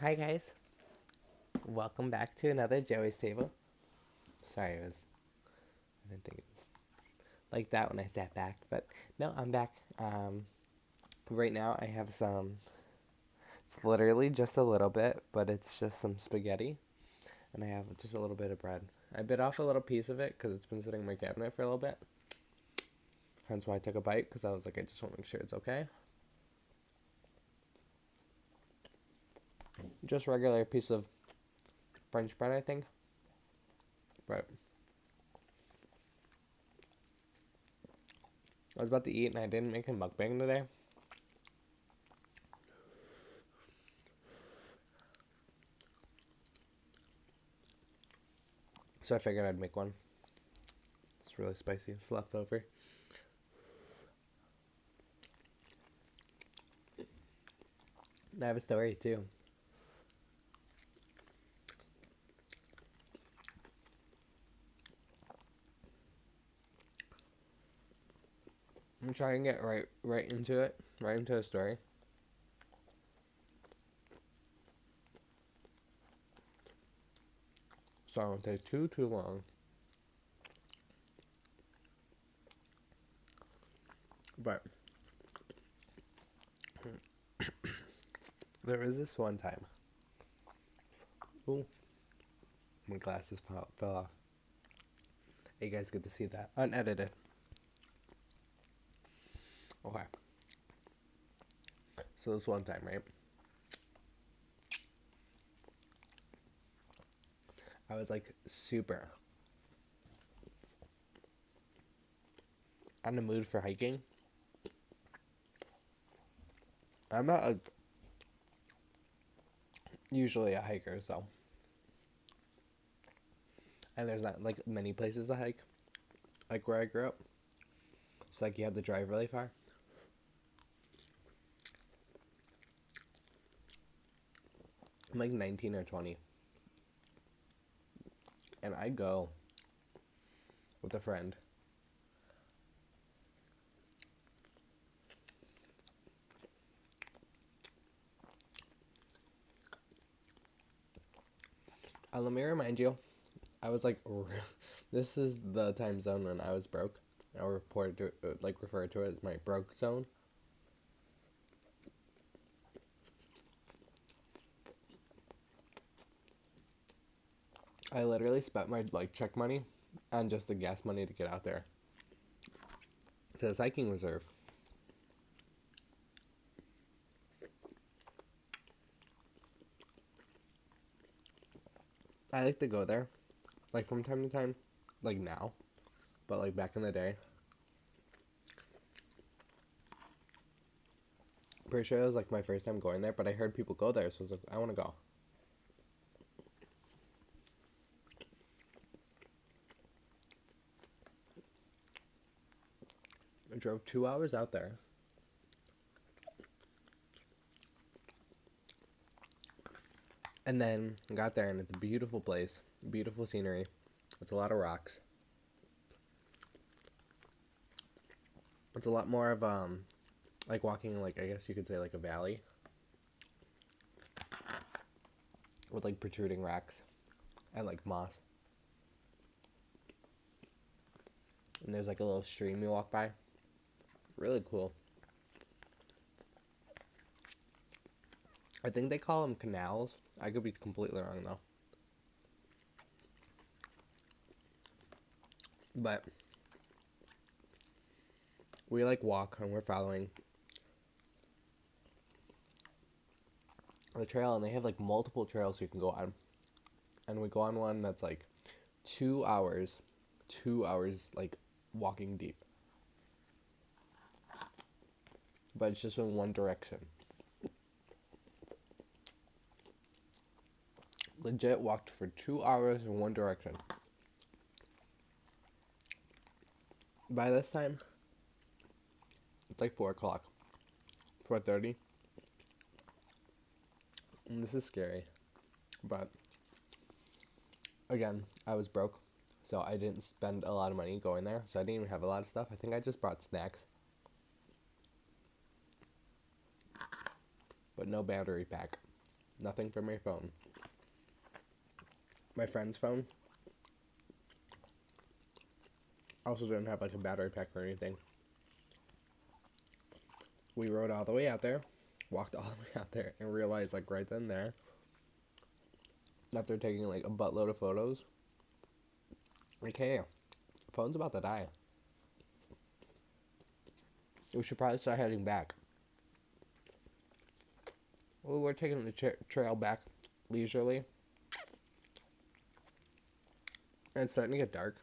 Hi guys, welcome back to another Joey's Table. Sorry, I didn't think it was like that when I sat back, but no, I'm back. Right now I have it's literally just a little bit, but it's just some spaghetti, and I have just a little bit of bread. I bit off a little piece of it because it's been sitting in my cabinet for a little bit. Hence why I took a bite, because I was like, I just want to make sure it's okay. Just regular piece of French bread, I think. But I was about to eat and I didn't make a mukbang today. So I figured I'd make one. It's really spicy. It's left over. I have a story too. I'm gonna try and get right into it, right into the story. So I won't take too long. But there was this one time. Ooh, my glasses fell off. You guys get to see that unedited. Okay. So this one time, right? I was like super in the mood for hiking. I'm not usually a hiker, so. And there's not like many places to hike, like where I grew up. So like you have to drive really far. I'm like 19 or 20. And I go with a friend. Let me remind you, I was like, this is the time zone when I was broke. I refer to it as my broke zone. I literally spent my check money on just the gas money to get out there to this hiking reserve. I like to go there, like from time to time, like now, but like back in the day. Pretty sure it was like my first time going there, but I heard people go there, so I was like, I want to go. I drove 2 hours out there. And then got there, and it's a beautiful place, beautiful scenery. It's a lot of rocks. It's a lot more of like walking, like I guess you could say like a valley with like protruding rocks and like moss. And there's like a little stream you walk by. Really cool. I think they call them canals. I could be completely wrong though. But we like walk and we're following the trail, and they have like multiple trails you can go on. And we go on one that's like 2 hours, 2 hours like walking deep. But it's just in one direction. Legit walked for 2 hours in one direction. By this time, it's like 4 o'clock. 4:30. And this is scary. But again, I was broke. So I didn't spend a lot of money going there. So I didn't even have a lot of stuff. I think I just brought snacks. But no battery pack. Nothing from my phone. My friend's phone also didn't have like a battery pack or anything. We rode all the way out there, walked all the way out there, and realized like right then and there that they're taking like a buttload of photos. Like, hey, phone's about to die. We should probably start heading back. Well, we're taking the trail back leisurely. And it's starting to get dark.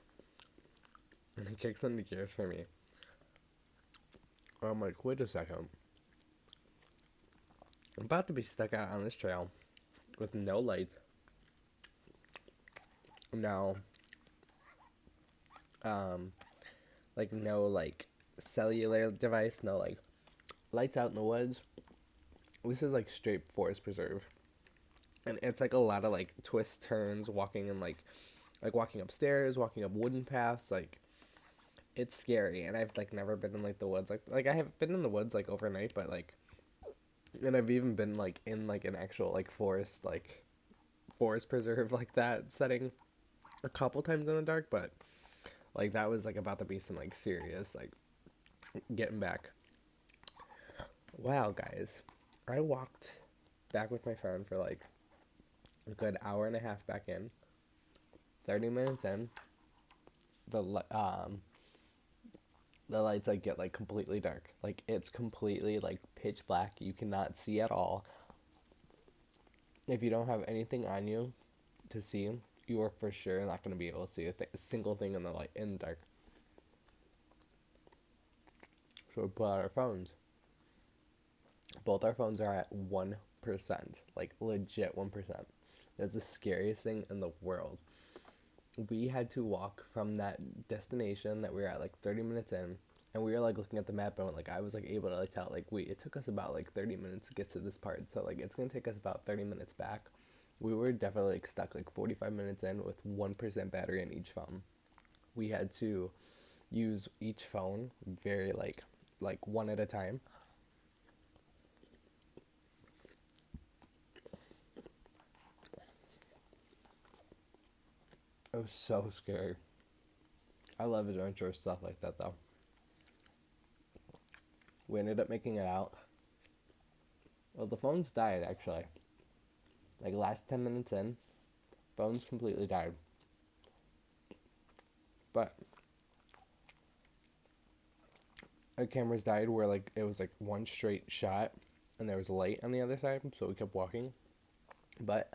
And it kicks into gears for me. I'm like, wait a second. I'm about to be stuck out on this trail with no lights. No, like no like cellular device, no like lights out in the woods. This is like straight forest preserve. And it's like a lot of like twists, turns, walking and like walking upstairs, walking up wooden paths, like it's scary. And I've like never been in like the woods, like I have been in the woods like overnight, but like, and I've even been like in like an actual like forest preserve like that setting a couple times in the dark, but like that was like about to be some like serious like getting back. Wow, guys, I walked back with my friend for like a good hour and a half back in. 30 minutes in, the the lights like get like completely dark. Like it's completely like pitch black. You cannot see at all. If you don't have anything on you to see, you are for sure not going to be able to see a single thing in the light in the dark. So we pull out our phones. Both our phones are at 1%, like legit 1%. That's the scariest thing in the world. We had to walk from that destination that we were at like 30 minutes in, and we were like looking at the map, and like I was like able to like tell like it took us about like 30 minutes to get to this part, so like it's gonna take us about 30 minutes back. We were definitely like stuck like 45 minutes in with 1% battery in each phone. We had to use each phone very like one at a time. It was so scary. I love adventurous stuff like that though. We ended up making it out. Well, the phones died actually. Like last 10 minutes in, phones completely died. But our cameras died where like it was like one straight shot and there was light on the other side, so we kept walking. But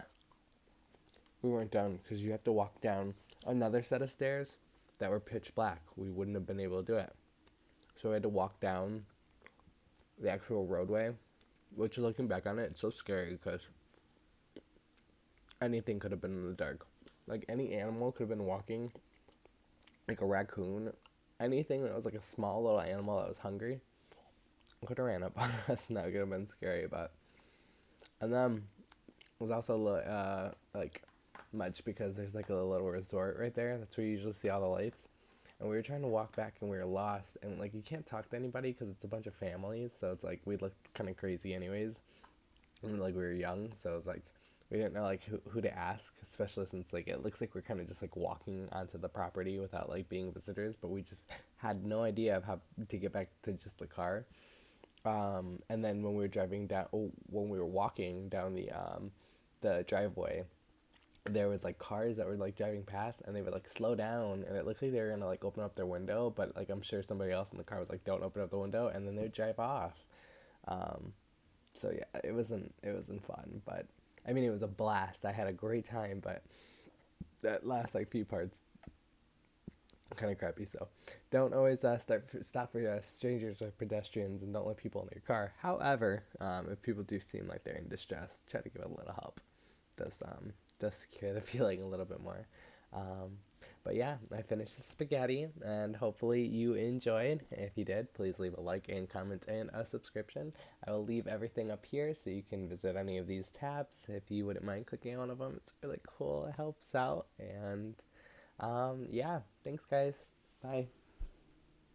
we weren't done because you have to walk down another set of stairs that were pitch black. We wouldn't have been able to do it. So we had to walk down the actual roadway, which looking back on it, it's so scary because anything could have been in the dark. Like any animal could have been walking, like a raccoon, anything that was like a small little animal that was hungry could have ran up on us and that could have been scary. But and then it was also like much because there's like a little resort right there. That's where you usually see all the lights. And we were trying to walk back and we were lost. And like you can't talk to anybody because it's a bunch of families. So it's like we looked kind of crazy anyways. And like we were young, so it was like we didn't know like who to ask, especially since like it looks like we're kind of just like walking onto the property without like being visitors. But we just had no idea of how to get back to just the car. And then when we were when we were walking down the driveway, there was like cars that were like driving past and they would like slow down and it looked like they were gonna like open up their window, but like I'm sure somebody else in the car was like, don't open up the window, and then they'd drive off. So yeah, it wasn't fun, but I mean it was a blast. I had a great time, but that last like few parts kind of crappy. So don't always stop for strangers or pedestrians, and don't let people in your car. However, if people do seem like they're in distress, try to give a little help. Does secure the feeling a little bit more. But yeah, I finished the spaghetti, and hopefully you enjoyed. If you did, please leave a like and comment and a subscription. I will leave everything up here so you can visit any of these tabs if you wouldn't mind clicking on one of them. It's really cool. It helps out. And yeah, thanks guys. Bye.